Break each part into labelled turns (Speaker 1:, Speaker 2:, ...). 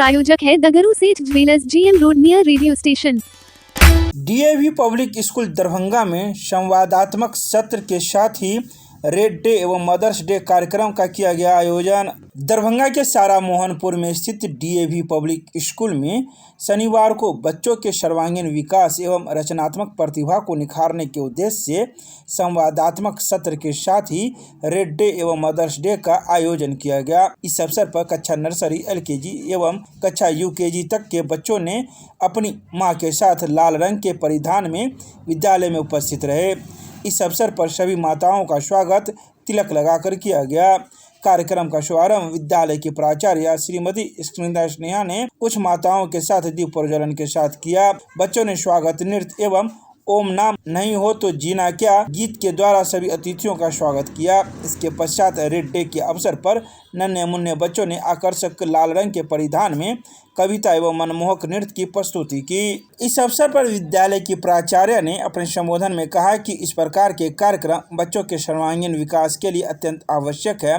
Speaker 1: प्रायोजक है दगरू सेठ jewellers, GM road, near radio station.
Speaker 2: DAV public school Darbhanga में संवादात्मक सत्र के साथ ही रेड डे एवं मदर्स डे कार्यक्रम का किया गया आयोजन। दरभंगा के सारा मोहनपुर में स्थित डीएवी पब्लिक स्कूल में शनिवार को बच्चों के सर्वांगीण विकास एवं रचनात्मक प्रतिभा को निखारने के उद्देश्य से संवादात्मक सत्र के साथ ही रेड डे एवं मदर्स डे का आयोजन किया गया। इस अवसर पर कक्षा नर्सरी, LKG एवं कक्षा UKG तक के बच्चों ने अपनी मां के साथ लाल रंग के परिधान में विद्यालय में उपस्थित रहे। इस अवसर पर सभी माताओं का स्वागत तिलक लगाकर किया गया। कार्यक्रम का शुभारंभ विद्यालय की प्राचार्य श्रीमती स्निग्धा स्नेहा ने कुछ माताओं के साथ दीप प्रज्वलन के साथ किया। बच्चों ने स्वागत नृत्य एवं ओम नाम नहीं हो तो जीना क्या गीत के द्वारा सभी अतिथियों का स्वागत किया। इसके पश्चात रेड डे के अवसर पर नन्हे मुन्ने बच्चों ने आकर्षक लाल रंग के परिधान में कविता एवं मनमोहक नृत्य की प्रस्तुति की। इस अवसर पर विद्यालय की प्राचार्य ने अपने संबोधन में कहा कि इस प्रकार के कार्यक्रम बच्चों के सर्वांगीण विकास के लिए अत्यंत आवश्यक है।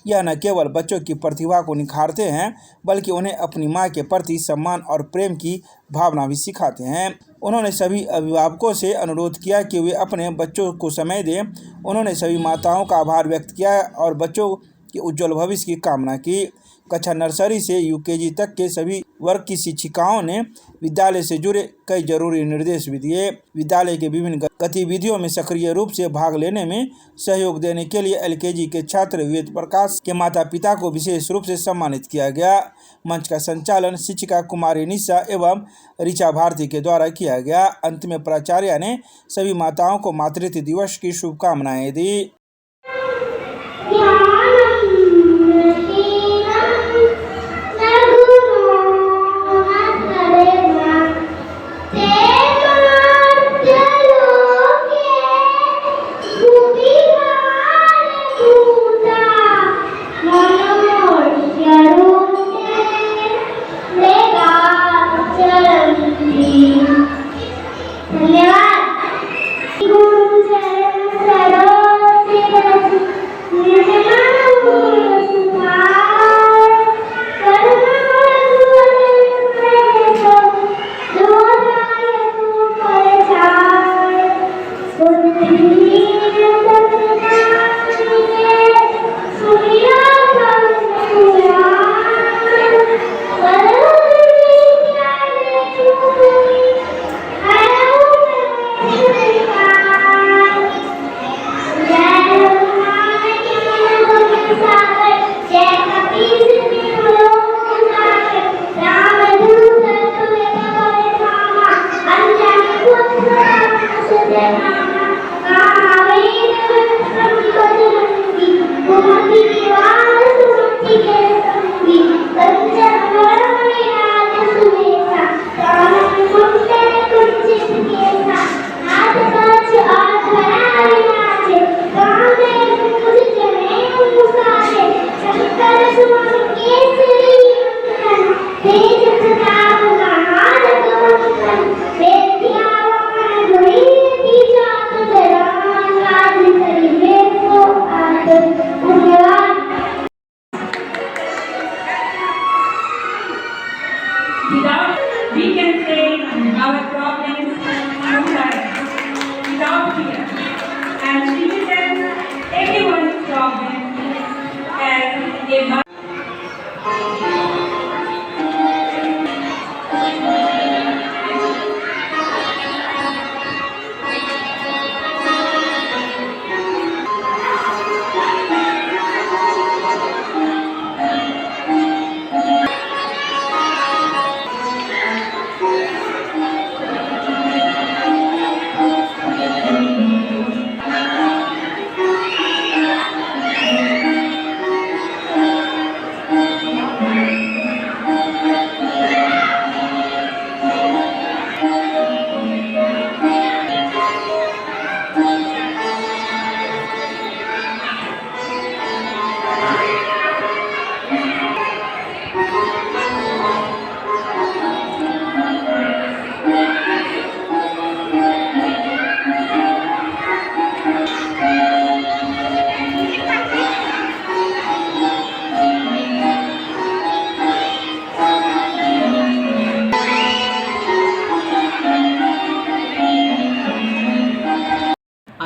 Speaker 2: यह न केवल बच्चों की प्रतिभा को निखारते हैं बल्कि उन्हें अपनी मां के प्रति सम्मान और प्रेम की भावना भी सिखाते हैं। उन्होंने सभी अभिभावकों से अनुरोध किया कि वे अपने बच्चों को समय दें। उन्होंने सभी माताओं का आभार व्यक्त किया और बच्चों के उज्जवल भविष्य की कामना की। कक्षा नर्सरी से UKG तक के सभी वर्ग की शिक्षिकाओं ने विद्यालय से जुड़े कई जरूरी निर्देश भी दिए। विद्यालय के विभिन्न गतिविधियों में सक्रिय रूप से भाग लेने में सहयोग देने के लिए LKG के छात्र वेद प्रकाश के माता पिता को विशेष रूप से सम्मानित किया गया। मंच का संचालन शिक्षिका कुमारी निशा एवं ऋचा भारती के द्वारा किया गया। अंत में प्राचार्य ने सभी माताओं को मातृत्व दिवस की शुभकामनाएं दी।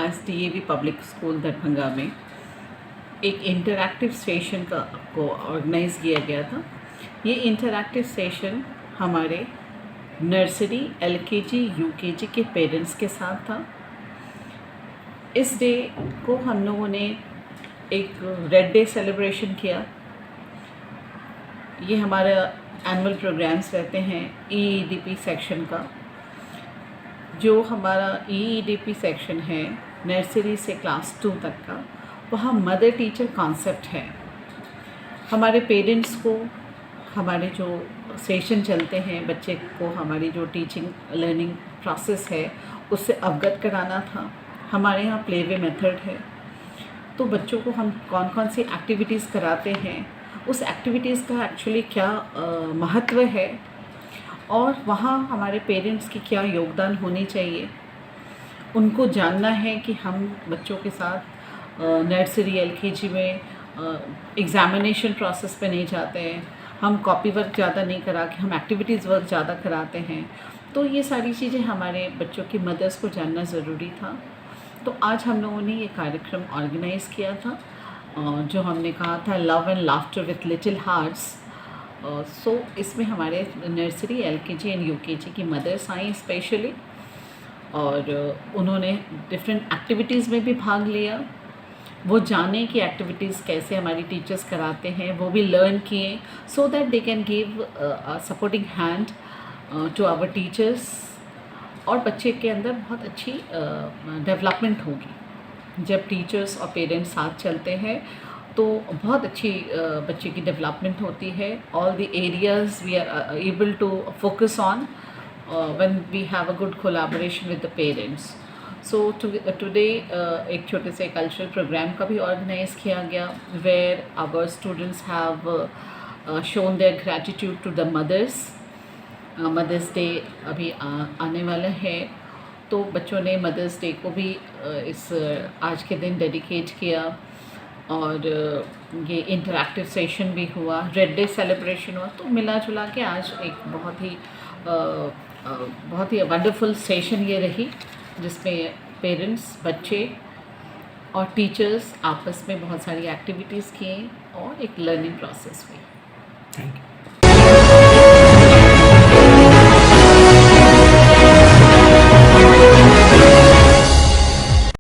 Speaker 3: आज DAV पब्लिक स्कूल दरभंगा में एक इंटरैक्टिव सेशन को ऑर्गेनाइज किया गया था। ये इंटरैक्टिव सेशन हमारे नर्सरी, LKG, UKG के पेरेंट्स के साथ था। इस डे को हम लोगों ने एक रेड डे सेलिब्रेशन किया। ये हमारा एनुअल प्रोग्राम्स रहते हैं EEDP सेक्शन का। जो हमारा EEDP सेक्शन है नर्सरी से क्लास 2 तक का, वहाँ मदर टीचर कॉन्सेप्ट है। हमारे पेरेंट्स को हमारे जो सेशन चलते हैं, बच्चे को हमारी जो टीचिंग लर्निंग प्रोसेस है उससे अवगत कराना था। हमारे यहाँ प्ले वे मेथड है, तो बच्चों को हम कौन कौन सी एक्टिविटीज़ कराते हैं, उस एक्टिविटीज़ का एक्चुअली क्या महत्व है और वहाँ हमारे पेरेंट्स की क्या योगदान होनी चाहिए, उनको जानना है कि हम बच्चों के साथ नर्सरी, LKG में एग्ज़ामिनेशन प्रोसेस पे नहीं जाते हैं, हम कॉपी वर्क ज़्यादा नहीं करा के हम एक्टिविटीज़ वर्क ज़्यादा कराते हैं। तो ये सारी चीज़ें हमारे बच्चों की मदर्स को जानना ज़रूरी था। तो आज हम लोगों ने ये कार्यक्रम ऑर्गेनाइज़ किया था, जो हमने कहा था love and laughter with little hearts. So इसमें हमारे नर्सरी, LKG एंड UKG की मदर्स आई स्पेशली, और उन्होंने डिफरेंट एक्टिविटीज़ में भी भाग लिया। वो जाने कि एक्टिविटीज़ कैसे हमारी टीचर्स कराते हैं, वो भी लर्न किए, so that they can give supporting hand to our teachers, और बच्चे के अंदर बहुत अच्छी डेवलपमेंट होगी। जब टीचर्स और पेरेंट्स साथ चलते हैं तो बहुत अच्छी बच्चे की डेवलपमेंट होती है। All the areas we are able to focus on when we have a good collaboration with the parents. So today एक छोटे से कल्चरल प्रोग्राम का भी ऑर्गेनाइज किया गया, where our students have shown their gratitude to the mothers. Mother's Day अभी आने वाला है, तो बच्चों ने मदर्स डे को भी इस आज के दिन डेडिकेट किया, और ये इंटरैक्टिव सेशन भी हुआ, रेड डे सेलिब्रेशन हुआ। तो मिला जुला के आज एक बहुत ही वंडरफुल सेशन ये रही, जिसमें पेरेंट्स, बच्चे और टीचर्स आपस में बहुत सारी एक्टिविटीज़ किए और एक लर्निंग प्रोसेस हुई।
Speaker 2: Thank you.